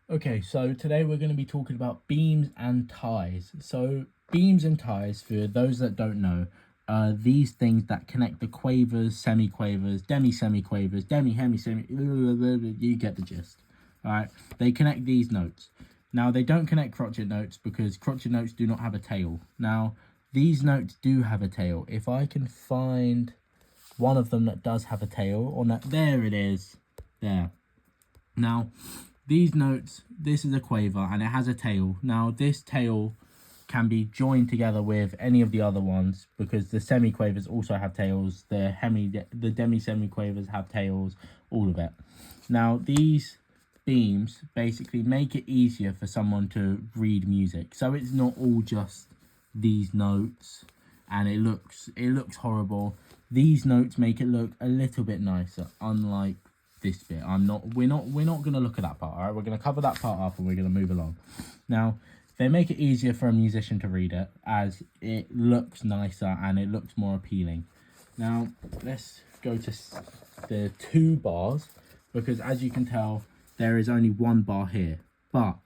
Okay, so today we're going to be talking about beams and ties. So beams and ties, for those that don't know, are these things that connect the quavers, semi-quavers, demi-semi-quavers, demi-hemi-semi, you get the gist. All right, they connect these notes. Now, they don't connect crotchet notes because crotchet notes do not have a tail. Now, these notes do have a tail. If I can find one of them that does have a tail on that, there it is, there. Now, these notes, this is a quaver and it has a tail. Now, this tail can be joined together with any of the other ones because the semi-quavers also have tails, the demi-semi-quavers have tails, all of it. Now, these beams basically make it easier for someone to read music. So it's not all just these notes and it looks horrible. These notes make it look a little bit nicer, unlike this bit. We're not gonna look at that part. All right, we're gonna cover that part up and we're gonna move along. Now, they make it easier for a musician to read it as it looks nicer and it looks more appealing. Now, let's go to the 2 bars, because as you can tell, there is only 1 bar here, but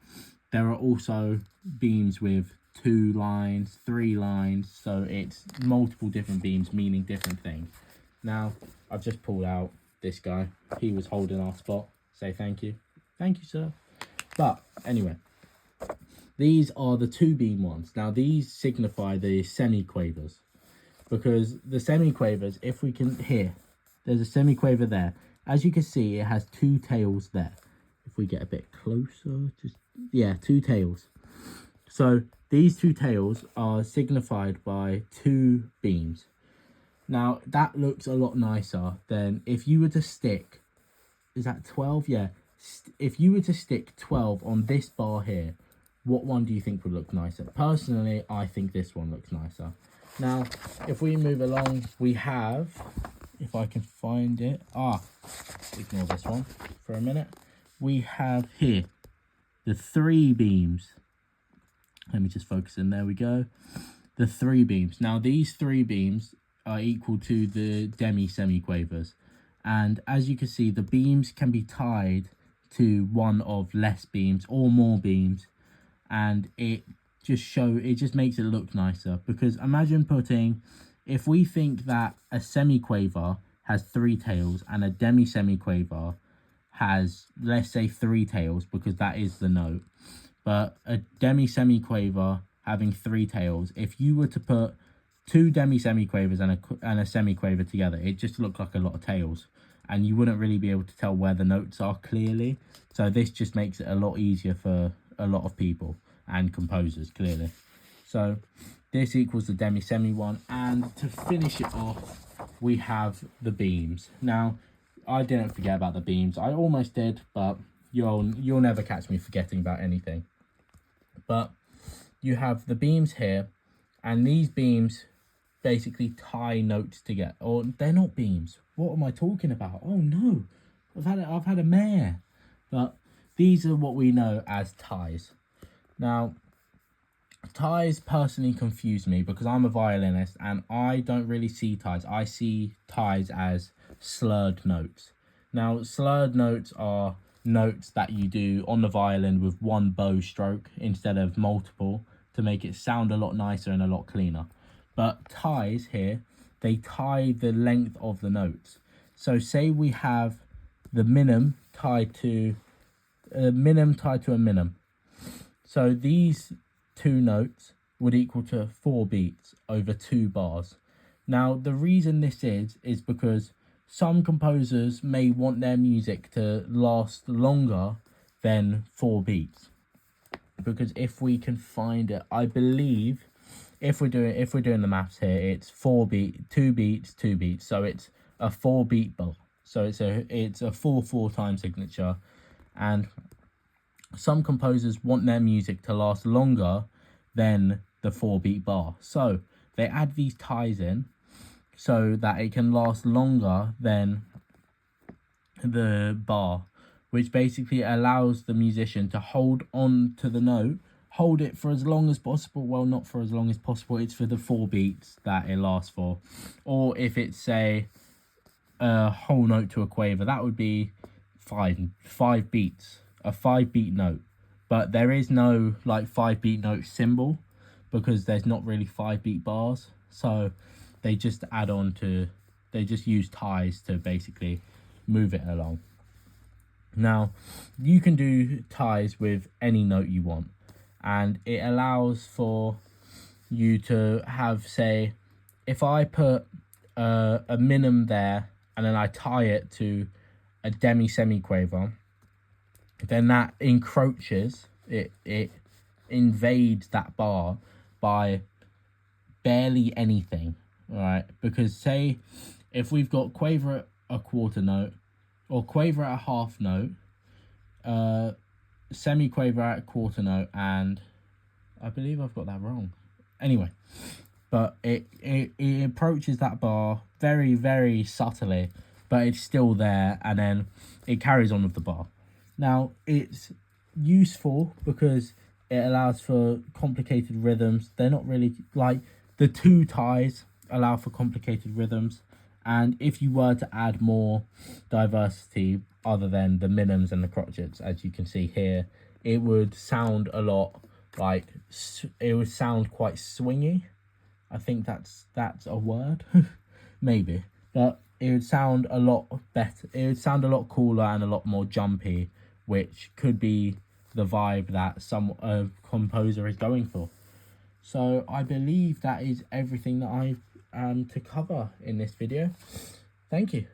there are also beams with 2 lines, 3 lines, so it's multiple different beams meaning different things. Now, I've just pulled out this guy. He was holding our spot. Say thank you. Thank you, sir. But anyway, these are the 2 beam ones. Now, these signify the semi-quavers, because the semi-quavers, if we can, here, there's a semi-quaver there. As you can see, it has 2 tails there. If we get a bit closer, just, yeah, 2 tails. So these 2 tails are signified by 2 beams. Now, that looks a lot nicer than if you were to stick, is that 12? Yeah. If you were to stick 12 on this bar here, what one do you think would look nicer? Personally, I think this one looks nicer. Now, if we move along, we have, if I can find it, ignore this one for a minute. We have here the 3 beams. Let me just focus in, there we go. The 3 beams. Now, these 3 beams are equal to the demi-semi-quavers, and as you can see, the beams can be tied to one of less beams or more beams, and it just makes it look nicer. Because imagine putting, if we think that a semi-quaver has 3 tails and a demi-semi-quaver has, let's say, 3 tails, because that is the note, but a demi-semi-quaver having 3 tails, if you were to put 2 demi-semi-quavers and a semi-quaver together, it just looked like a lot of tails, and you wouldn't really be able to tell where the notes are clearly. So this just makes it a lot easier for a lot of people and composers, clearly. So this equals the demi-semi one, and to finish it off, we have the beams. Now, I didn't forget about the beams. I almost did, but you'll never catch me forgetting about anything. But you have the beams here, and these beams basically tie notes together. Or they're not beams. What am I talking about? Oh no, I've had a mare. But these are what we know as ties. Now, ties personally confuse me because I'm a violinist and I don't really see ties. I see ties as slurred notes. Now, slurred notes are notes that you do on the violin with 1 bow stroke instead of multiple to make it sound a lot nicer and a lot cleaner. But ties here, they tie the length of the notes. So say we have the minim tied to a minim. So these 2 notes would equal to 4 beats over 2 bars. Now, the reason this is because some composers may want their music to last longer than 4 beats. Because if we can find it, I believe, if we're doing the maths here, it's 2 beats, 2 beats. So it's a 4 beat bar. So it's a 4/4 time signature, and some composers want their music to last longer than the 4 beat bar. So they add these ties in so that it can last longer than the bar, which basically allows the musician to hold on to the note, hold it for as long as possible. Well, not for as long as possible. It's for the 4 beats that it lasts for. Or if it's, say, a whole note to a quaver, that would be 5 beats, a 5 beat note. but there is no like 5-beat note symbol because there's not really 5-beat bars. So they just they just use ties to basically move it along. Now, you can do ties with any note you want, and it allows for you to have, say, if I put a minim there and then I tie it to a demi-semiquaver, then that encroaches, it invades that bar by barely anything, right? Because say if we've got quaver at a quarter note or quaver at a half note, semi-quaver at a quarter note, and I believe I've got that wrong. Anyway, but it approaches that bar very, very subtly, but it's still there, and then it carries on with the bar. Now, it's useful because it allows for complicated rhythms. They're not really like the two ties allow for complicated rhythms, and if you were to add more diversity other than the minims and the crotchets, as you can see here, it would sound a lot like, it would sound quite swingy. I think that's a word. Maybe, but it would sound a lot better. It would sound a lot cooler and a lot more jumpy, which could be the vibe that some composer is going for. So I believe that is everything that I to cover in this video. Thank you.